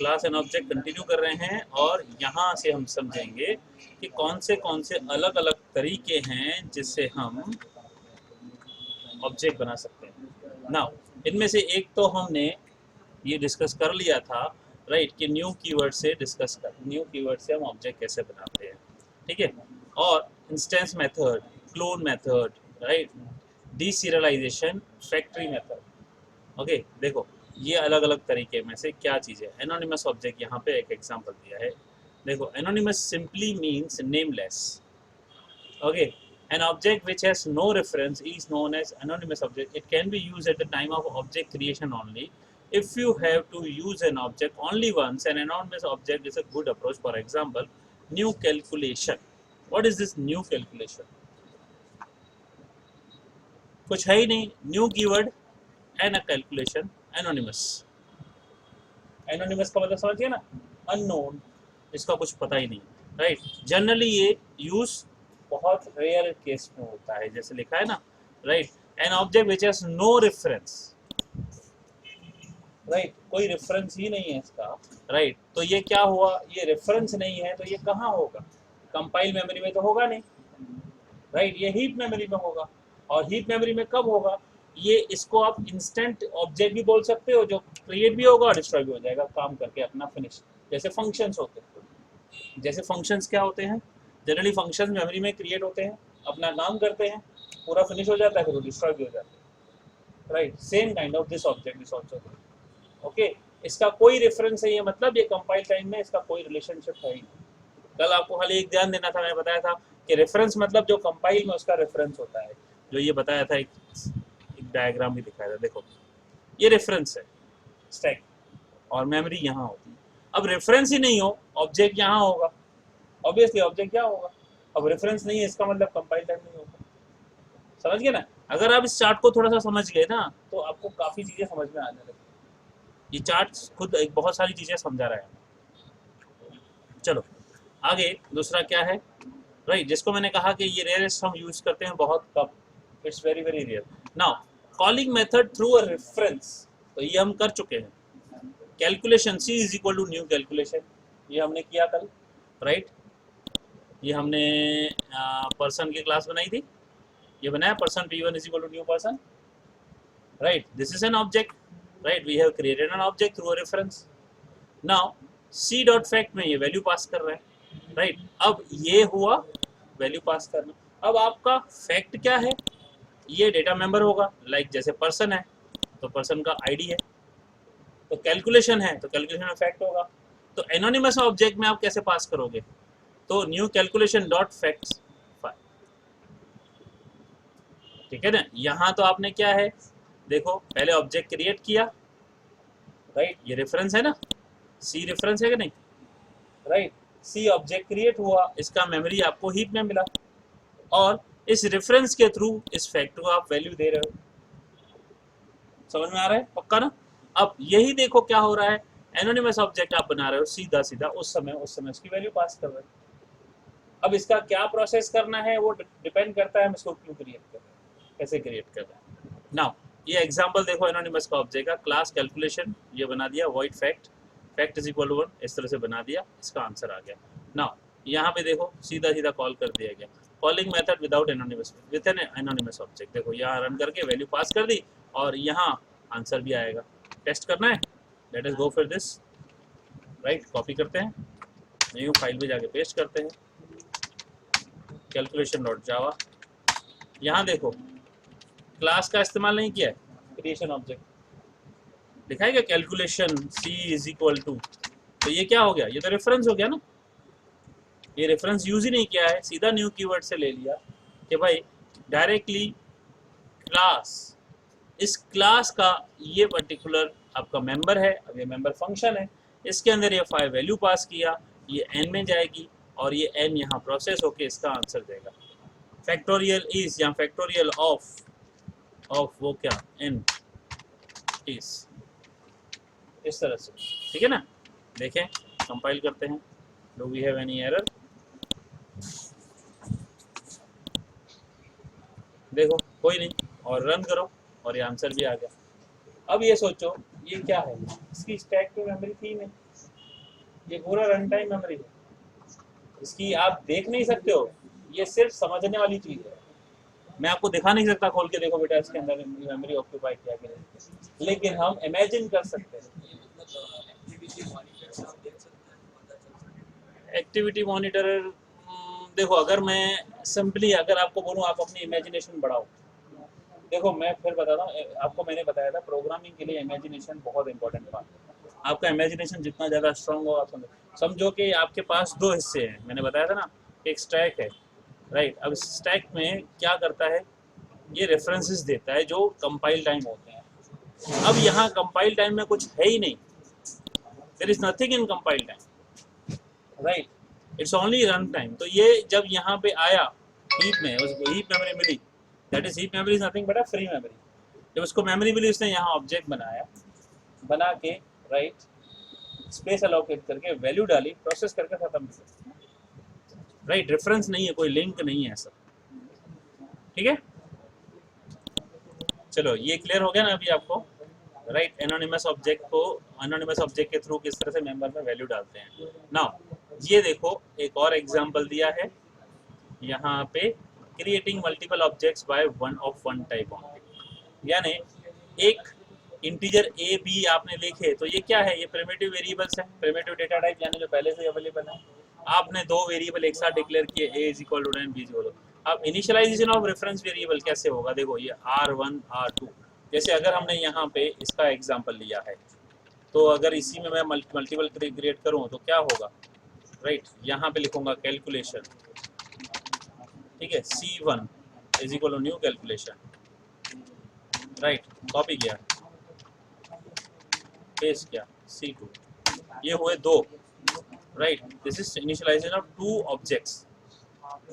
Class and object continue कर रहे हैं और यहाँ से हम समझेंगे कि कौन से अलग अलग तरीके हैं जिससे हम ऑब्जेक्ट बना सकते हैं। नाउ इनमें से एक तो हमने ये डिस्कस कर लिया था, राइट, कि न्यू कीवर्ड से डिस्कस कर, न्यू कीवर्ड से हम ऑब्जेक्ट कैसे बनाते हैं, ठीक है। और instance method, clone method, right, deserialisation, factory method. Okay, देखो ये अलग अलग तरीके में से क्या चीज़ है। एनोनिमस ऑब्जेक्ट, यहाँ पे एक एग्जांपल दिया है, देखो anonymous simply means nameless. Okay, an object which has no reference is known as anonymous object. It can be used at the time of object creation only. If you have to use an object only once, an anonymous object is a good approach. For example, new calculation. What is this new calculation? कुछ है ही नहीं, new keyword and a calculation, anonymous. Anonymous का मतलब समझिए ना, unknown, इसका कुछ पता ही नहीं, राइट। जनरली ये यूज बहुत रेयर केस में होता है, जैसे लिखा है ना, right, an object which has no reference, right, कोई रेफरेंस ही नहीं है इसका, राइट। तो ये क्या हुआ, ये रेफरेंस नहीं है तो ये कहाँ होगा, कंपाइल मेमोरी में तो होगा नहीं, राइट, ये हीप मेमोरी में होगा। और हीप मेमोरी में कब होगा, ये इसको आप इंस्टेंट ऑब्जेक्ट भी बोल सकते हो, जो क्रिएट भी होगा और डिस्ट्रॉय भी हो जाएगा काम करके अपना फिनिश, जैसे फंक्शंस होते हैं। जैसे फंक्शंस क्या होते हैं, जनरली फंक्शंस मेमोरी में क्रिएट होते हैं, अपना काम करते हैं, पूरा फिनिश हो जाता है, फिर वो डिस्ट्रॉय भी हो जाता है, right. Same kind of this object is also, okay. इसका कोई रेफरेंस नहीं है, मतलब ये कंपाइल टाइम में इसका कोई रिलेशनशिप है ही नहीं। कल आपको खाली एक ध्यान देना था, मैं बताया था कि रेफरेंस मतलब जो कंपाइल में उसका रेफरेंस होता है, जो ये बताया था, एक डायग्राम भी दिखाया था, देखो ये रेफरेंस है स्टैक और मेमोरी यहाँ होती है। अब रेफरेंस ही नहीं हो, ऑब्जेक्ट यहाँ होगा, ऑब्वियसली ऑब्जेक्ट क्या होगा। अब रेफरेंस नहीं है, इसका मतलब कंपाइल टाइम नहीं होगा, समझ गए ना। अगर आप इस चार्ट को थोड़ा सा समझ गए ना, तो आपको काफ़ी चीज़ें समझ में आने लगी। ये चार्ट खुद एक बहुत सारी चीज़ें समझा रहा है। चलो आगे दूसरा क्या है, राइट, जिसको मैंने कहा कि ये रेयरेस्ट हम यूज करते हैं बहुत कम, it's very very rare. Now calling method through a reference, तो ये हम कर चुके हैं। Calculation, C is equal to new calculation, ये हमने किया कल, राइट। ये हमने पर्सन की क्लास बनाई थी, ये बनाया person p1 is equal to new person, right. This is an object, right, we have created an object through a reference. Now C dot fact में ये वैल्यू पास कर रहा है, राइट। अब ये हुआ वैल्यू पास करना। अब आपका फैक्ट क्या है, ये डेटा मेंबर होगा, लाइक जैसे पर्सन है तो पर्सन का आईडी है, तो कैलकुलेशन है तो कैलकुलेशन में फैक्ट होगा। तो एनोनिमस ऑब्जेक्ट में आप कैसे पास करोगे, तो न्यू कैलकुलेशन डॉट फैक्ट्स, ठीक है ना। यहाँ तो आपने क्या है, देखो पहले ऑब्जेक्ट क्रिएट किया, राइट, ये रेफरेंस है ना, सी रेफरेंस है कि नहीं, राइट। सी ऑब्जेक्ट क्रिएट हुआ, इसका मेमोरी आपको हीप में मिला, और इस रेफरेंस के थ्रू इस फैक्ट को आप वैल्यू दे रहे हो। समझ में आ रहा है पक्का ना। अब यही देखो क्या हो रहा है, एनोनिमस ऑब्जेक्ट आप बना रहे हो, सीधा सीधा उस समय उसकी वैल्यू पास कर रहे हो। अब इसका क्या प्रोसेस करना है वो डिपेंड करता है हम इसको क्यों क्रिएट कर रहे हैं, कैसे क्रिएट कर रहे हैं। नाउ ये एग्जांपल देखो एनोनिमस का ऑब्जेक्ट का, क्लास कैलकुलेशन ये बना दिया, void fact, fact is equal to 1, इस तरह से बना दिया, इसका आंसर आ गया। नाउ यहाँ पे देखो सीधा सीधा कॉल कर दिया गया, calling method without anonymous, with an anonymous object. देखो यहाँ रन करके वैल्यू पास कर दी और यहाँ आंसर भी आएगा। टेस्ट करना है, let us go for this, right. Copy करते हैं, न्यू फाइल में जाके पेस्ट करते हैं, कैलकुलेशन डॉट जावा। यहाँ देखो क्लास का इस्तेमाल नहीं किया है, क्रिएशन ऑब्जेक्ट लिखा है क्या, calculation C is equal to, तो ये क्या हो गया, ये तो रेफरेंस हो गया ना, ये रेफरेंस यूज ही नहीं किया है, सीधा न्यू कीवर्ड से ले लिया कि भाई डायरेक्टली क्लास, इस क्लास का ये पर्टिकुलर आपका मेंबर है, अब ये मेंबर फंक्शन है, इसके अंदर ये 5 वैल्यू पास किया, ये n में जाएगी और ये n यहाँ प्रोसेस होके इसका आंसर देगा। फैक्टोरियल इज या फैक्टोरियल ऑफ वो क्या n इज, इस तरह से, ठीक है ना। देखें कंपाइल करते हैं, do we have any error, देखो कोई नहीं, और रन करो और ये आंसर भी आ गया। अब ये सोचो ये क्या है, इसकी स्टैक पे मेमोरी थी नहीं, ये पूरा रन टाइम मेमोरी है, इसकी आप देख नहीं सकते हो, ये सिर्फ समझने वाली चीज़ है। मैं आपको दिखा नहीं सकता खोल के देखो बेटा इसके अंदर मेमोरी ऑक्यूपाई किया गया, लेकिन हम इमेजिन कर सकते हैं। एक्टिविटी मॉनिटर देखो, अगर मैं सिंपली अगर आपको बोलूँ आप अपनी इमेजिनेशन बढ़ाओ, देखो मैं फिर बताता हूँ आपको, मैंने बताया था प्रोग्रामिंग के लिए इमेजिनेशन बहुत इंपॉर्टेंट पार्ट है। आपका इमेजिनेशन जितना ज़्यादा स्ट्रांग हो, आप समझो कि आपके पास दो हिस्से हैं, मैंने बताया था ना, एक स्टैक है, राइट। अब स्टैक में क्या करता है, ये रेफरेंसेस देता है जो कंपाइल टाइम होते हैं। अब यहाँ कंपाइल टाइम में कुछ है ही नहीं, there is nothing in compile time, right, it's only run time. तो ये जब यहाँ पे आया हीप में, उसको हीप मेमोरी मिली, that is heap memory is nothing but a free memory. जब उसको मेमोरी मिली, उसने यहाँ ऑब्जेक्ट बनाया, बना के राइट स्पेस अलोकेट करके वैल्यू डाली, प्रोसेस करके खत्म किया, राइट। रेफरेंस नहीं है, कोई लिंक नहीं है ऐसा, ठीक है। चलो ये क्लियर हो गया ना अभी आपको, राइट। एनोनिमस ऑब्जेक्ट को एनोनिमस ऑब्जेक्ट के थ्रू किस तरह से मेंबर में वैल्यू डालते हैं। नाउ ये देखो एक और एग्जांपल दिया है यहाँ पे, creating multiple objects by one type only, यानी एक इंटीजर ए बी आपने लिखे, तो ये क्या है, ये प्रिमिटिव वेरिएबल्स है, प्रिमिटिव डेटा टाइप, यानी जो पहले से अवेलेबल है। आपने दो वेरिएबल एक साथ डिक्लेयर किए, A is equal to and B is equal. अब इनिशियलाइजेशन ऑफ रेफरेंस वेरिएबल कैसे होगा, देखो ये R1 R2, जैसे अगर हमने यहाँ पे इसका एग्जांपल लिया है, तो अगर इसी में मैं मल्टीपल क्रिएट करूँ तो क्या होगा, राइट। यहाँ पे लिखूंगा कैलकुलेशन, ठीक है, C1 is equal to new calculation, right, copy किया, पेस्ट किया, C2, ये हुए दो, राइट। This is initialization of two objects,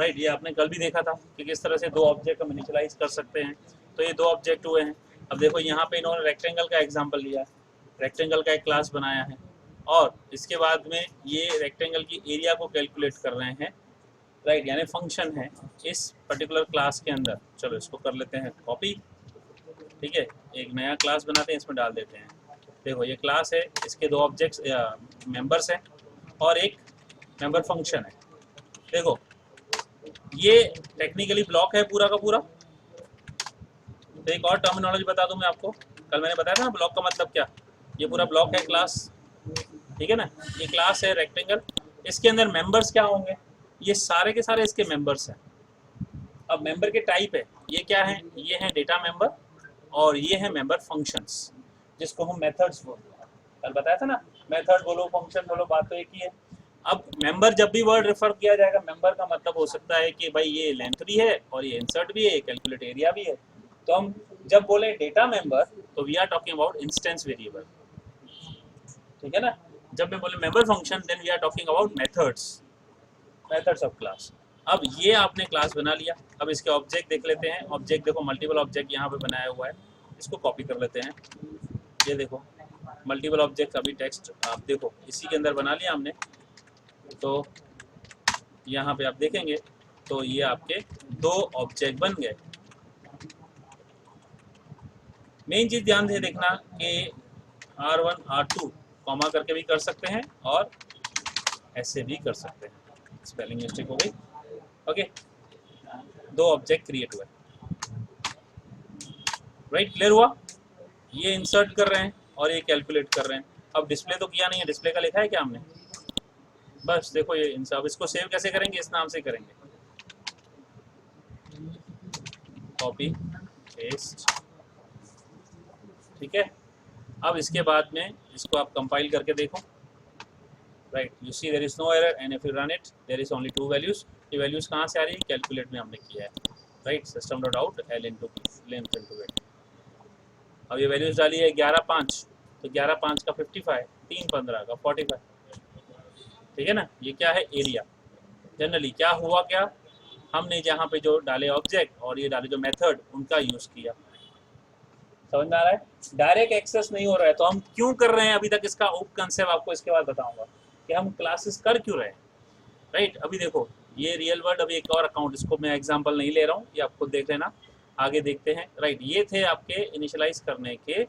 right. ये आपने कल भी देखा था कि किस तरह से दो ऑब्जेक्ट हम इनिशियलाइज कर सकते हैं। तो ये दो ऑब्जेक्ट हुए हैं। अब देखो यहाँ पे इन्होंने रेक्टेंगल का एग्जांपल लिया है, रेक्टेंगल का एक क्लास बनाया है, और इसके बाद में ये रेक्टेंगल की एरिया को कैलकुलेट कर रहे हैं, राइट, यानी फंक्शन है इस पर्टिकुलर क्लास के अंदर। चलो इसको कर लेते हैं कॉपी, ठीक है, एक नया क्लास बनाते हैं, इसमें डाल देते हैं। देखो ये क्लास है, इसके दो ऑब्जेक्ट्स मेंबर्स हैं और एक मेंबर फंक्शन है। देखो ये टेक्निकली ब्लॉक है पूरा का पूरा। तो एक और टर्मिनोलॉजी बता दूं मैं आपको, कल मैंने बताया था ना ब्लॉक का मतलब क्या, ये पूरा ब्लॉक है क्लास, ठीक है ना। ये क्लास है रेक्टेंगल, इसके अंदर मेंबर्स क्या होंगे, ये सारे के सारे इसके मेंबर्स हैं। अब मेंबर के टाइप है, ये क्या है, ये है डेटा मेंबर और ये है मेंबर फंक्शंस, जिसको हम मेथड्स बोलते हैं। कल बताया था ना, मेथड बोलो फंक्शन बोलो, बात तो एक ही है। अब मेंबर जब भी वर्ड रेफर किया जाएगा, मेंबर का मतलब हो सकता है कि भाई ये लेंथ भी है और ये इंसर्ट भी है, कैलकुलेट एरिया भी है। तो हम जब बोले डेटा मेंबर तो we are talking about instance variable, ठीक है ना। जब मैं बोले member function then we are talking about methods of class. अब ये आपने क्लास बना लिया, अब इसके ऑब्जेक्ट देख लेते हैं। ऑब्जेक्ट देखो मल्टीपल ऑब्जेक्ट यहाँ पे बनाया हुआ है, इसको कॉपी कर लेते हैं। ये देखो मल्टीपल ऑब्जेक्ट, अभी टेक्स्ट आप देखो इसी के अंदर बना लिया हमने। तो यहाँ पे आप देखेंगे तो ये आपके दो ऑब्जेक्ट बन गए। मेन चीज ध्यान से देखना कि R1 R2 कॉमा करके भी कर सकते हैं और ऐसे भी कर सकते हैं, स्पेलिंग मिस्टेक हो गई, ओके। दो ऑब्जेक्ट क्रिएट हुए, राइट, क्लियर हुआ। ये इंसर्ट कर रहे हैं और ये कैलकुलेट कर रहे हैं। अब डिस्प्ले तो किया नहीं है, डिस्प्ले का लिखा है क्या हमने, बस देखो ये इंसर्ट। इसको सेव कैसे करेंगे, इस नाम से करेंगे, कॉपी पेस्ट, ठीक है। अब इसके बाद में इसको आप कंपाइल करके देखो, right, you see there is no error and if you run it there is only two values. ये वैल्यूज कहाँ से आ रही है, कैलकुलेट में हमने किया है, right, system dot out L into length into weight. अब ये वैल्यूज डाली है 11 5, तो 11 5 का 55, 3 15 का 45, ठीक है ना। ये क्या है, एरिया। जनरली क्या हुआ, क्या हमने जहाँ पे जो डाले ऑब्जेक्ट और ये डाले जो मेथड, उनका यूज किया। समझ में आ रहा है, डायरेक्ट एक्सेस नहीं हो रहा है। तो हम क्यों कर रहे हैं अभी तक, इसका उप कंसेप्ट आपको इसके बाद बताऊंगा कि हम क्लासेस कर क्यों रहे हैं, राइट। अभी देखो ये रियल वर्ल्ड, अभी एक और अकाउंट, इसको मैं एग्जांपल नहीं ले रहा हूँ, ये आप खुद देख लेना, आगे देखते हैं, राइट। ये थे आपके इनिशियलाइज करने के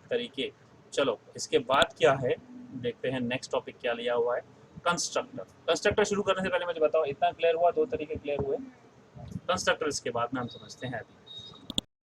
तरीके। चलो इसके बाद क्या है, देखते हैं नेक्स्ट टॉपिक क्या लिया हुआ है, कंस्ट्रक्टर। कंस्ट्रक्टर शुरू करने से पहले मुझे बताओ, इतना क्लियर हुआ, दो तरीके क्लियर हुए। कंस्ट्रक्टर इसके बाद में हम समझते हैं अभी।